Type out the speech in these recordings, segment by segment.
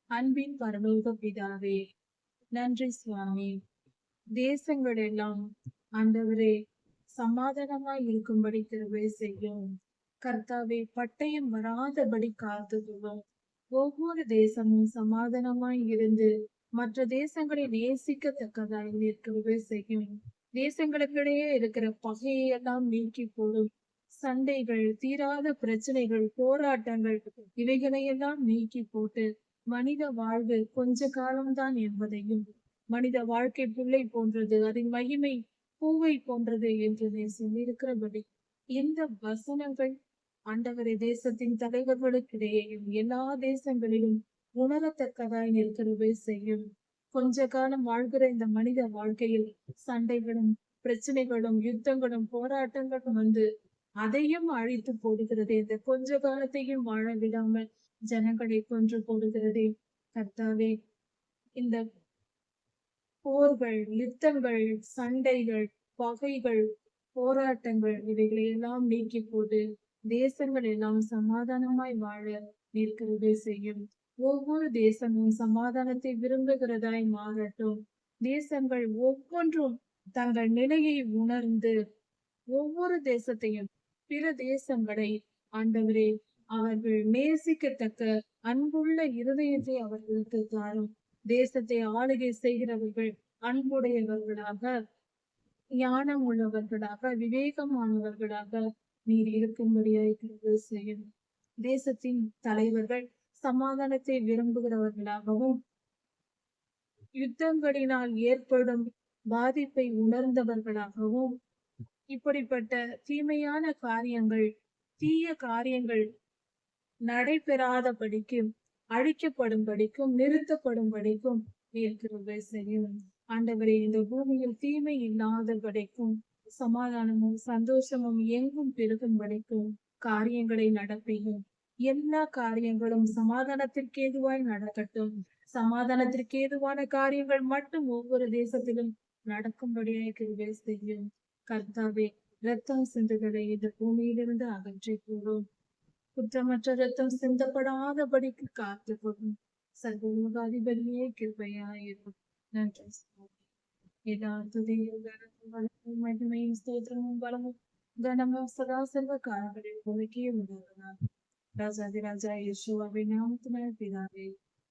அன்பின் பரலோக பிதாவே, நன்றி சுவாமி. தேசங்கள் எல்லாம் ஆண்டவரே சமாதானமாய் இருக்கும்படி கிருபை செய்யும். கர்த்தாவே, பட்டயம் வராதபடி காத்துக்கொள்ளும். ஒவ்வொரு தேசமும் சமாதானமாய் இருந்து மற்ற தேசங்களை நேசிக்கத்தக்கதாய் நீர் கிருபை செய்யும். தேசங்களுக்கிடையே இருக்கிற பகையை எல்லாம் நீக்கி போடும். சண்டைகள், தீராத பிரச்சனைகள், போராட்டங்கள் இவைகளையெல்லாம் நீக்கி போட்டு மனித வாழ்வு கொஞ்ச காலம்தான் என்பதையும், மனித வாழ்க்கை புல்லை போன்றது, அதன் மகிமை பூவை போன்றது என்று நீ சொல்லியிருக்கிறபடி இந்த வசனங்கள் ஆண்டவரே தேசத்தின் தலைவர்களுக்கிடையேயும் எல்லா தேசங்களிலும் உணரத்தக்கதாய் நிற்கிறவே செய்யும். கொஞ்ச காலம் வாழ்கிற இந்த மனித வாழ்க்கையில் சண்டைகளும் பிரச்சனைகளும் யுத்தங்களும் போராட்டங்களும் வந்து அதையும் அழித்து போடுகிறதே, இந்த கொஞ்ச காலத்தையும் வாழ விடாமல் ஜனங்களை கொன்று போடுகிறதே. கர்த்தாவே, இந்த போர்கள், யுத்தங்கள், சண்டைகள், பகைகள், போராட்டங்கள் இவைகளை எல்லாம் நீக்கி போட்டு தேசங்கள் எல்லாம் சமாதானமாய் வாழ நீர் கிருபை செய்யும். ஒவ்வொரு தேசமும் சமாதானத்தை விரும்புகிறதாய் மாறட்டும். தேசங்கள் ஒவ்வொன்றும் தங்கள் நிலையை உணர்ந்து ஒவ்வொரு தேசத்தையும் பிற தேசங்களை ஆண்டவரே அவர்கள் நேசிக்கத்தக்க அன்புள்ள இருதயத்தை அவர்களுக்கு தாரும். தேசத்தை ஆளுகை செய்கிறவர்கள் அன்புடையவர்களாக, ஞானம் உள்ளவர்களாக, விவேகமானவர்களாக நீர் இருக்கும்படியாய் கிருபை செய்யும். தேசத்தின் தலைவர்கள் சமாதானத்தை விரும்புகிறவர்களாகவும், யுத்தங்களினால் ஏற்படும் பாதிப்பை உணர்ந்தவர்களாகவும், இப்படிப்பட்ட தீமையான காரியங்கள், தீய காரியங்கள் நடைபெறாதபடிக்கும், அழிக்கப்படும்படிக்கும், நிறுத்தப்படும்படிக்கும் நீர் கிருபை செய்யும். ஆண்டவரே, இந்த பூமியில் தீமை இல்லாதபடிக்கும், சமாதானமும் சந்தோஷமும் எங்கும் பெருகும்படிக்கும் காரியங்களை நடப்பையும். எல்லா காரியங்களும் சமாதானத்திற்கு ஏதுவாய் நடக்கட்டும். சமாதானத்திற்கு ஏதுவான காரியங்கள் மட்டும் ஒவ்வொரு தேசத்திலும் நடக்கும்படியாய் கிருபை செய்யும். கர்த்தாவே, இரத்தம் சிந்துகளை இந்த பூமியிலிருந்து அகற்றி போடும். குற்றமற்ற ரத்தம் சிந்தப்படாதபடிக்கு காத்து கொள்ளும். சர்வலோகாதிபதியே கிருபையாயிருக்கும். நன்றி சுவாமி. எல்லா துதியும் கனமும் வளமும் மகிமையும் ஸ்தோத்திரமும் பலமும் கனமும் சதா சர்வ காலங்களில் உமக்கே உண்டாவதாக. ராஜாதி ராஜா இயேசுவின் நாமத்தினால் பிதாவே,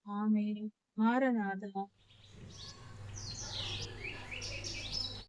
ஆமென். மாரநாதா.